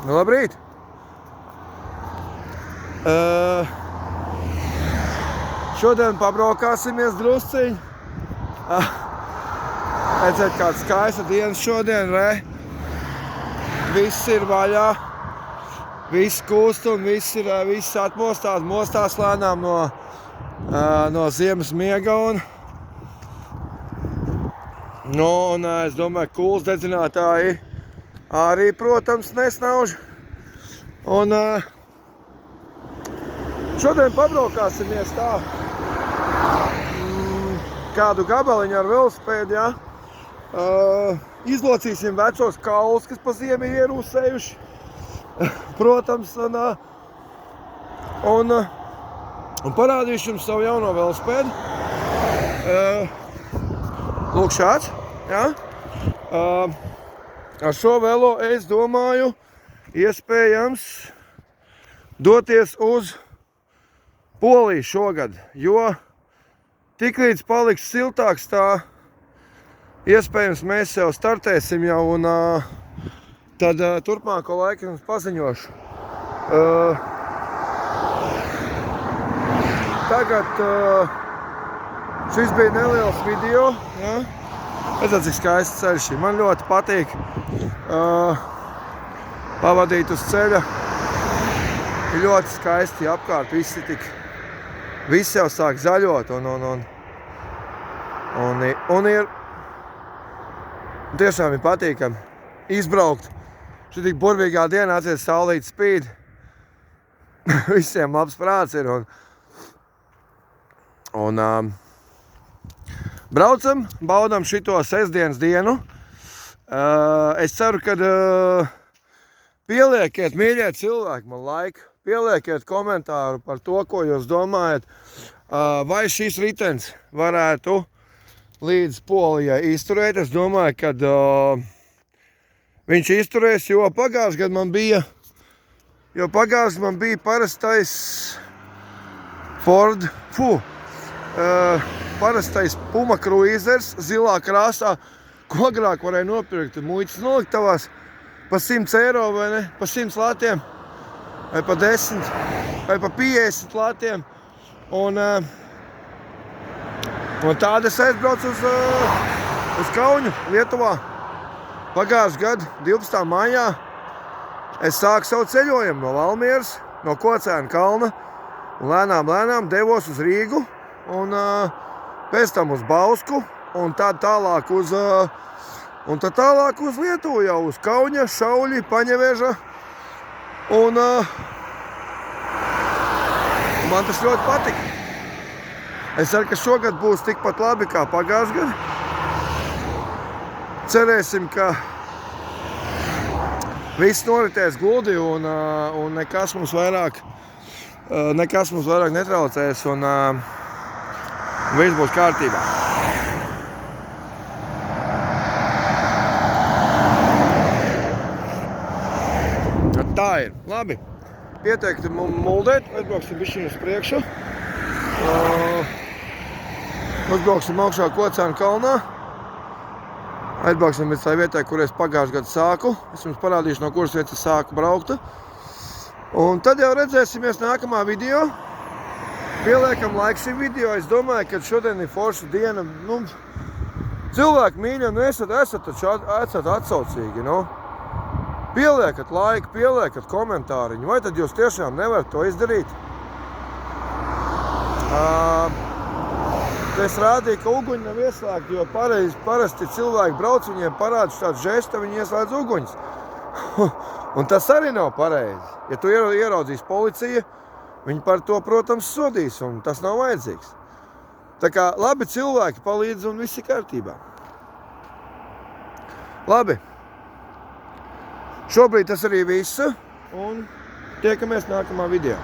Labrīt! Šodien pabraukāsimies drusciņi. Redzēt, kāda skaista diena šodien, re? Viss ir vaļā. Viss kūst un viss mostās lēnām no ziemas miega un es domāju, kūls dedzinātāji arī, protams, nesnauž. Un šodien pabraukāsimies tā kādu gabaliņu ar velosipēdu, ja? Izlocīsim vecos kaulus, kas pa ziemu ir ierūsējuši, protams, un parādīšu jums savu jauno velosipēdu. Lūk šāds, ja? Ar šo velo es domāju, iespējams doties uz Poliju šogad, jo tiklīdz paliks siltāks, tā iespējams mēs jau startēsim jau un tad turpmāko laiku jums paziņošu. Tagad šis bija neliels video, ja? Redzat, cik skaists ceļš ir. Man ļoti patīk pavadīt uz ceļa. Ir ļoti skaisti apkārt, viss jau sāk zaļot un ir tiešām ir patīkami izbraukt. Šī tik burvīgā dienā atciet saulīt spīd. Visiem labs prāts ir un braucam, baudam šito sestdienas dienu. Es ceru, ka pieliekiet, mīļie cilvēki, man laiku. Pieliekiet komentāru par to, ko jūs domājat. Vai šis ritenis varētu līdz Polijai izturēt. Es domāju, ka viņš izturēs, jo pagājušajā gadā man bija parastais Ford, parastais Puma Cruisers zilā krāsā, ko agrāk varēja nopirkt muitas noliktavās pa 100 eiro vai ne, pa 100 latiem, vai pa 10, vai pa 50 latiem. Un tāda es aizbraucu uz Kauņu, Lietuvā. Pagājušajā gadā, 12. maijā, es sāku savu ceļojumu no Valmieras, no Kocēna kalna, un lēnām devos uz Rīgu, un pēc tam uz Bausku, un tad tālāk uz Lietuvu, jau uz Kauņa, Šauļi, Paņeveža, un man tas ļoti patika. Es ceru, ka šogad būs tikpat labi kā pagājušajā gadā. Cerēsim, ka viss noritēs gludi un nekas mums vairāk netraucēs un viss būs kārtībā. Tā ir. Labi. Pieteikti muldēt, aizbrauksim bišķiņu uz priekšu. Uzbrauksim augšā Kocēna kalnā. Aizbrauksim līdz tai vietai, kur es pagājušajā gadā sāku. Es jums parādīšu, no kuras vietas sāku braukt. Un tad jau redzēsimies nākamā video. Pieliekam laiku šim video. Es domāju, ka šodien ir forša diena. Cilvēki mīļi, esat atsaucīgi. Pieliekat laiku, pieliekat komentāriņu. Vai tad jūs tiešām nevarat to izdarīt? Es rādīju, ka uguņi nav ieslēgti, jo parasti cilvēki brauc, viņiem parāda šādu žestu, viņi ieslēdz uguņus. Un tas arī nav pareizi. Ja tu ieraudzīs policija, viņi par to, protams, sodīs, un tas nav vajadzīgs. Tā kā labi cilvēki palīdz un viss ir kārtībā. Labi. Šobrīd tas arī viss, un tiekamies nākamā video.